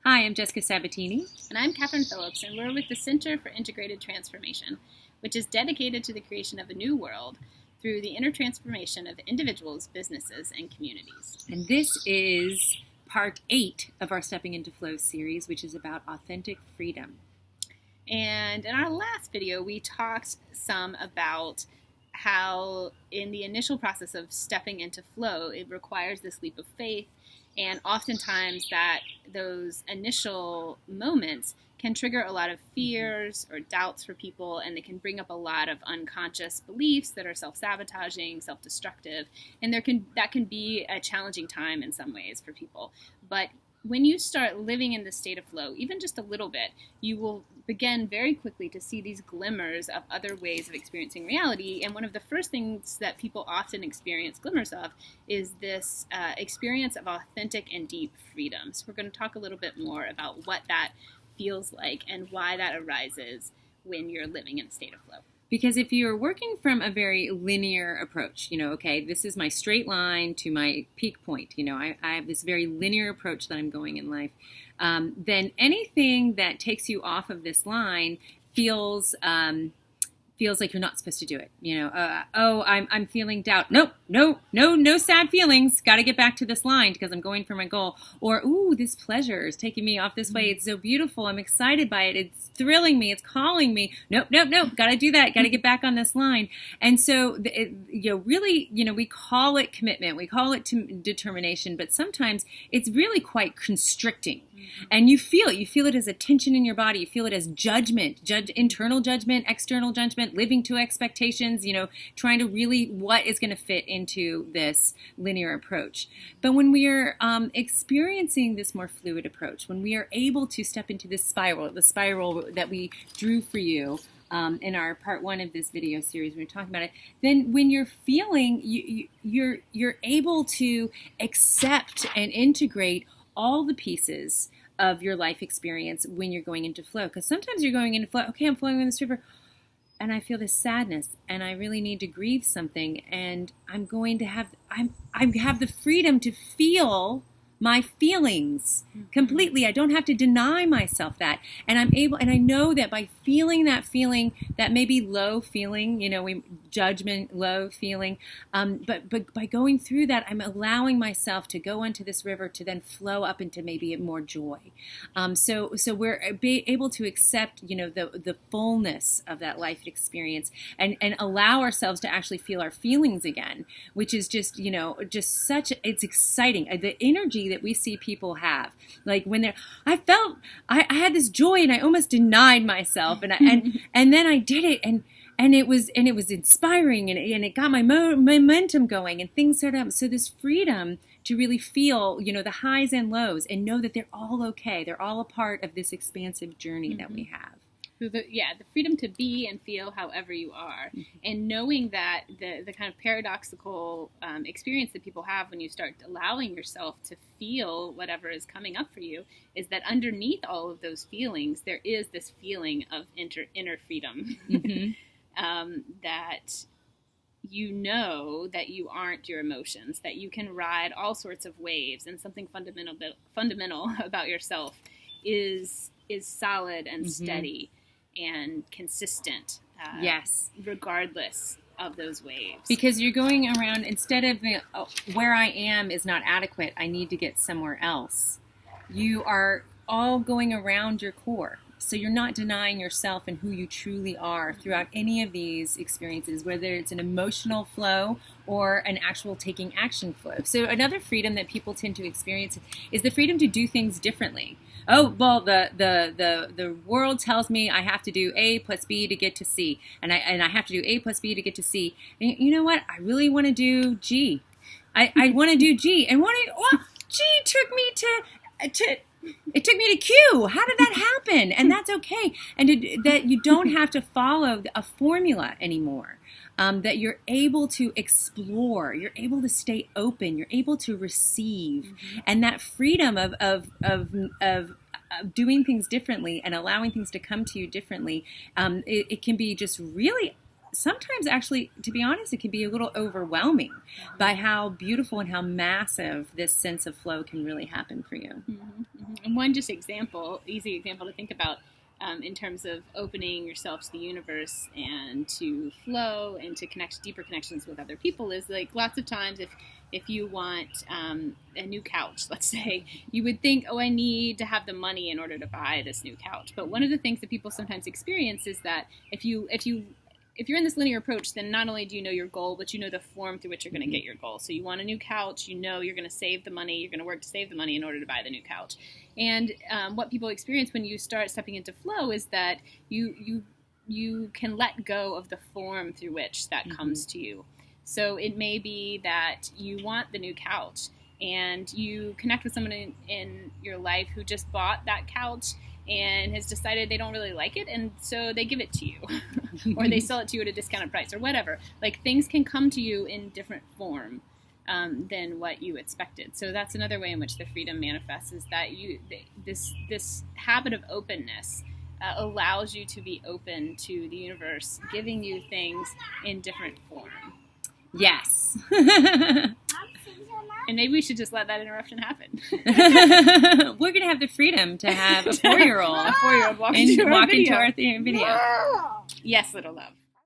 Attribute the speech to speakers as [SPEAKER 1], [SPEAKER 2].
[SPEAKER 1] Hi, I'm Jessica Sabatini.
[SPEAKER 2] And I'm Catherine Phillips, and we're with the Center for Integrated Transformation, which is dedicated to the creation of a new world through the inner transformation of individuals, businesses, and communities.
[SPEAKER 1] And this is part 8 of our Stepping into Flow series, which is about authentic freedom.
[SPEAKER 2] And in our last video, we talked some about how in the initial process of stepping into flow, it requires this leap of faith. And oftentimes that those initial moments can trigger a lot of fears or doubts for people, and they can bring up a lot of unconscious beliefs that are self-sabotaging, self-destructive, and that can be a challenging time in some ways for people. But when you start living in the state of flow, even just a little bit, you will begin very quickly to see these glimmers of other ways of experiencing reality. And one of the first things that people often experience glimmers of is this experience of authentic and deep freedom. So we're going to talk a little bit more about what that feels like and why that arises when you're living in a state of flow.
[SPEAKER 1] Because if you're working from a very linear approach, okay, this is my straight line to my peak point, I have this very linear approach that I'm going in life, then anything that takes you off of this line feels like you're not supposed to do it. I'm feeling doubt. No sad feelings. Got to get back to this line because I'm going for my goal. Or, ooh, this pleasure is taking me off this way. It's so beautiful. I'm excited by it. It's thrilling me. It's calling me. Nope. Got to do that. Got to get back on this line. And so, really, we call it commitment. We call it determination. But sometimes it's really quite constricting. And you feel it as a tension in your body. You feel it as judgment, internal judgment, external judgment, living to expectations, trying to really what is going to fit into this linear approach. But when we are experiencing this more fluid approach, when we are able to step into this spiral, the spiral that we drew for you in our part 1 of this video series, when we're talking about it, then when you're feeling, you're able to accept and integrate all the pieces of your life experience when you're going into flow. Because sometimes you're going into flow, okay, I'm flowing in this river, and I feel this sadness, and I really need to grieve something, and I'm going to have, I have the freedom to feel my feelings completely. I don't have to deny myself that. And I'm able, and I know that by feeling that may be low feeling, judgment, low feeling. But by going through that, I'm allowing myself to go into this river to then flow up into maybe more joy. So we're able to accept, the fullness of that life experience and allow ourselves to actually feel our feelings again, which is just, it's exciting. The energy that we see people have, like when I had this joy and I almost denied myself, and then I did it, and it was inspiring, and it got my momentum going, and things started up. So this freedom to really feel, the highs and lows, and know that they're all okay. They're all a part of this expansive journey that we have.
[SPEAKER 2] The freedom to be and feel however you are, and knowing that the kind of paradoxical experience that people have when you start allowing yourself to feel whatever is coming up for you is that underneath all of those feelings, there is this feeling of inner freedom. That that you aren't your emotions, that you can ride all sorts of waves, and something fundamental about yourself is solid and steady and consistent,
[SPEAKER 1] yes,
[SPEAKER 2] regardless of those waves.
[SPEAKER 1] Because you're going around, instead of where I am is not adequate, I need to get somewhere else. You are all going around your core. So you're not denying yourself and who you truly are throughout any of these experiences, whether it's an emotional flow or an actual taking action flow. So another freedom that people tend to experience is the freedom to do things differently. Oh, well, the world tells me I have to do A plus B to get to C, and I have to do A plus B to get to C. And you know what? I really want to do G. I want to do G, and G took me to it took me to Q. How did that happen? And that's okay. And that you don't have to follow a formula anymore. That you're able to explore, you're able to stay open, you're able to receive, and that freedom of doing things differently and allowing things to come to you differently, it can be just really sometimes actually, to be honest, it can be a little overwhelming by how beautiful and how massive this sense of flow can really happen for you.
[SPEAKER 2] Mm-hmm. And one just easy example to think about in terms of opening yourself to the universe and to flow and to connect deeper connections with other people is like lots of times if you want a new couch, let's say, you would think, oh, I need to have the money in order to buy this new couch. But one of the things that people sometimes experience is that if you're in this linear approach, then not only do you know your goal, but you know the form through which you're going to get your goal. So you want a new couch, you know you're going to save the money, you're going to work to save the money in order to buy the new couch. And what people experience when you start stepping into flow is that you can let go of the form through which that comes to you. So it may be that you want the new couch and you connect with someone in your life who just bought that couch and has decided they don't really like it, and so they give it to you or they sell it to you at a discounted price or whatever. Like, things can come to you in different form than what you expected. So that's another way in which the freedom manifests, is that this habit of openness allows you to be open to the universe giving you things in different form.
[SPEAKER 1] Yes.
[SPEAKER 2] And maybe we should just let that interruption happen.
[SPEAKER 1] We're going to have the freedom to have a 4-year-old
[SPEAKER 2] walk into our
[SPEAKER 1] our video.
[SPEAKER 2] Yes, little love.